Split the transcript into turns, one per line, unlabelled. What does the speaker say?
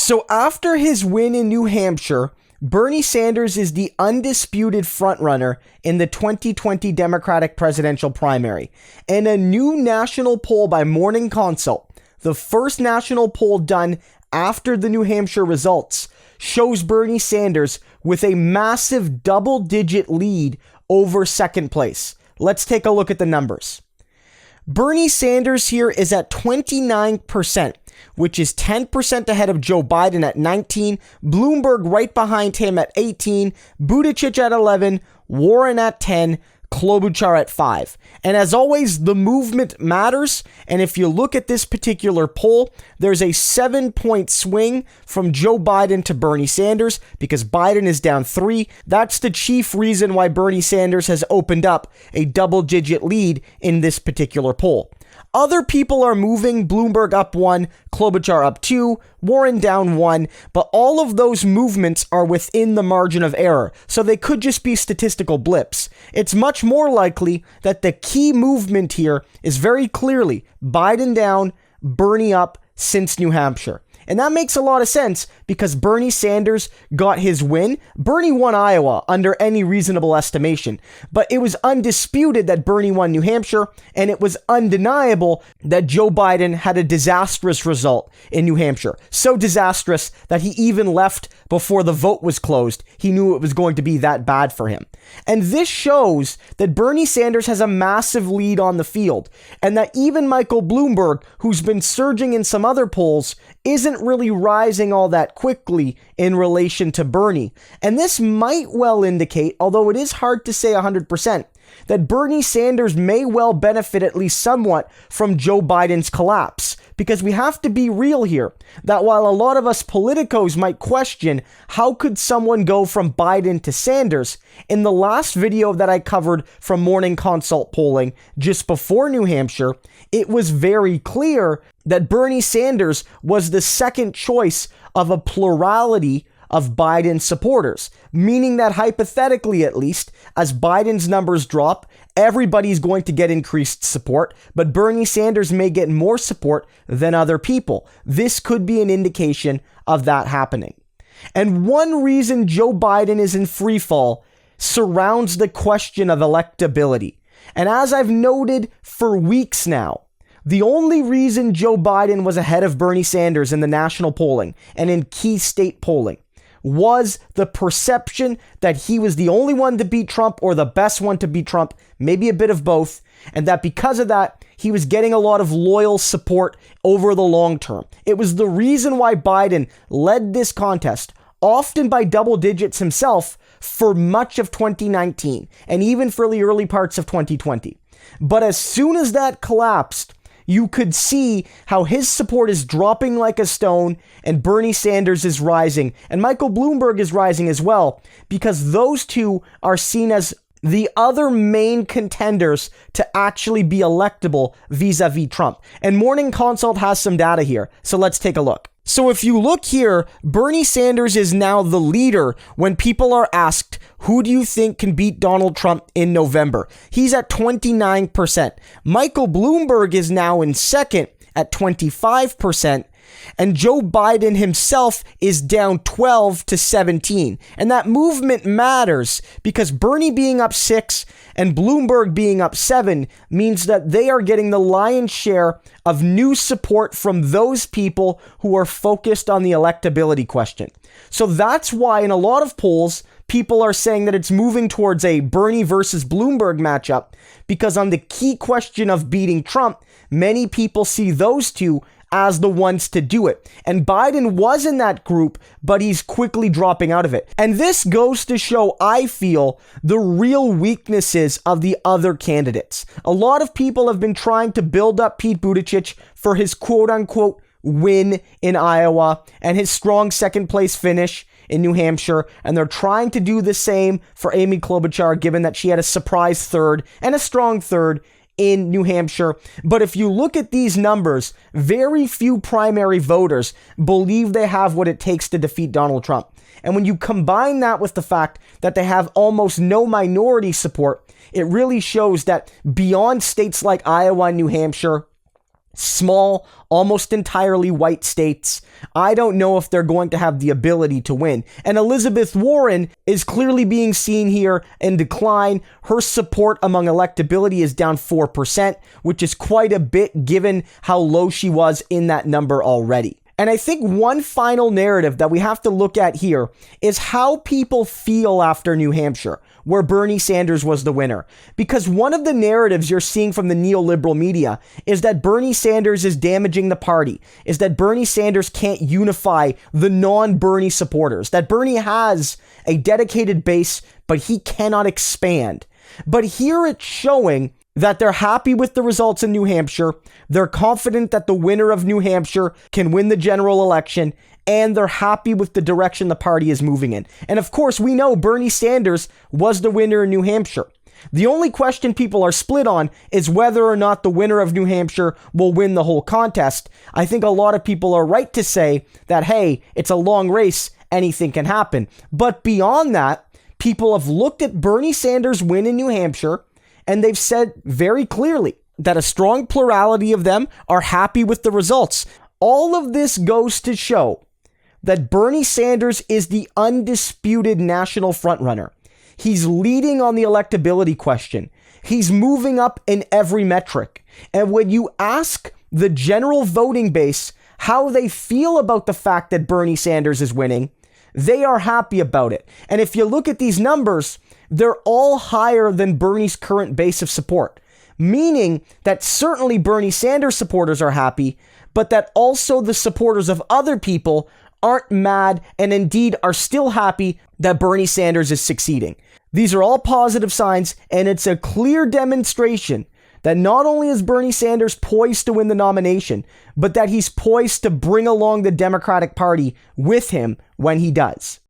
So after his win in New Hampshire, Bernie Sanders is the undisputed frontrunner in the 2020 Democratic presidential primary. And a new national poll by Morning Consult, the first national poll done after the New Hampshire results, shows Bernie Sanders with a massive double-digit lead over second place. Let's take a look at the numbers. Bernie Sanders here is at 29%, which is 10% ahead of Joe Biden at 19, Bloomberg right behind him at 18, Buttigieg at 11, Warren at 10, Klobuchar at 5. And as always, the movement matters. And if you look at this particular poll, there's a 7-point swing from Joe Biden to Bernie Sanders because Biden is down 3. That's the chief reason why Bernie Sanders has opened up a double-digit lead in this particular poll. Other people are moving, Bloomberg up 1, Klobuchar up 2, Warren down 1, but all of those movements are within the margin of error, so they could just be statistical blips. It's much more likely that the key movement here is very clearly Biden down, Bernie up since New Hampshire. And that makes a lot of sense because Bernie Sanders got his win. Bernie won Iowa under any reasonable estimation, but it was undisputed that Bernie won New Hampshire, and it was undeniable that Joe Biden had a disastrous result in New Hampshire. So disastrous that he even left before the vote was closed. He knew it was going to be that bad for him. And this shows that Bernie Sanders has a massive lead on the field, and that even Michael Bloomberg, who's been surging in some other polls, isn't really rising all that quickly in relation to Bernie. And this might well indicate, although it is hard to say 100%, that Bernie Sanders may well benefit at least somewhat from Joe Biden's collapse. Because we have to be real here, that while a lot of us politicos might question how could someone go from Biden to Sanders, in the last video that I covered from Morning Consult polling just before New Hampshire, it was very clear that Bernie Sanders was the second choice of a plurality of Biden supporters, meaning that hypothetically at least, as Biden's numbers drop, everybody's going to get increased support, but Bernie Sanders may get more support than other people. This could be an indication of that happening. And one reason Joe Biden is in freefall surrounds the question of electability. And as I've noted for weeks now, the only reason Joe Biden was ahead of Bernie Sanders in the national polling and in key state polling was the perception that he was the only one to beat Trump or the best one to beat Trump, maybe a bit of both, and that because of that, he was getting a lot of loyal support over the long term. It was the reason why Biden led this contest, often by double digits himself, for much of 2019 and even for the early parts of 2020. But as soon as that collapsed, you could see how his support is dropping like a stone and Bernie Sanders is rising. And Michael Bloomberg is rising as well, because those two are seen as the other main contenders to actually be electable vis-a-vis Trump. And Morning Consult has some data here, so let's take a look. So if you look here, Bernie Sanders is now the leader when people are asked, who do you think can beat Donald Trump in November? He's at 29%. Michael Bloomberg is now in second at 25%. And Joe Biden himself is down 12 to 17. And that movement matters because Bernie being up 6 and Bloomberg being up 7 means that they are getting the lion's share of new support from those people who are focused on the electability question. So that's why in a lot of polls, people are saying that it's moving towards a Bernie versus Bloomberg matchup, because on the key question of beating Trump, many people see those two as the ones to do it. And Biden was in that group, but he's quickly dropping out of it. And this goes to show, I feel, the real weaknesses of the other candidates. A lot of people have been trying to build up Pete Buttigieg for his quote-unquote win in Iowa and his strong second place finish in New Hampshire, and they're trying to do the same for Amy Klobuchar, given that she had a surprise third and a strong third in New Hampshire. But if you look at these numbers, very few primary voters believe they have what it takes to defeat Donald Trump. And when you combine that with the fact that they have almost no minority support, it really shows that beyond states like Iowa and New Hampshire, small, almost entirely white states. I don't know if they're going to have the ability to win. And Elizabeth Warren is clearly being seen here in decline. Her support among electability is down 4%, which is quite a bit given how low she was in that number already. And I think one final narrative that we have to look at here is how people feel after New Hampshire, where Bernie Sanders was the winner. Because one of the narratives you're seeing from the neoliberal media is that Bernie Sanders is damaging the party, is that Bernie Sanders can't unify the non-Bernie supporters, that Bernie has a dedicated base, but he cannot expand. But here it's showing that they're happy with the results in New Hampshire, they're confident that the winner of New Hampshire can win the general election, and they're happy with the direction the party is moving in. And of course, we know Bernie Sanders was the winner in New Hampshire. The only question people are split on is whether or not the winner of New Hampshire will win the whole contest. I think a lot of people are right to say that, hey, it's a long race, anything can happen. But beyond that, people have looked at Bernie Sanders' win in New Hampshire, and they've said very clearly that a strong plurality of them are happy with the results. All of this goes to show that Bernie Sanders is the undisputed national frontrunner. He's leading on the electability question. He's moving up in every metric. And when you ask the general voting base how they feel about the fact that Bernie Sanders is winning, they are happy about it. And if you look at these numbers, they're all higher than Bernie's current base of support, meaning that certainly Bernie Sanders supporters are happy, but that also the supporters of other people aren't mad and indeed are still happy that Bernie Sanders is succeeding. These are all positive signs, and it's a clear demonstration that not only is Bernie Sanders poised to win the nomination, but that he's poised to bring along the Democratic Party with him when he does.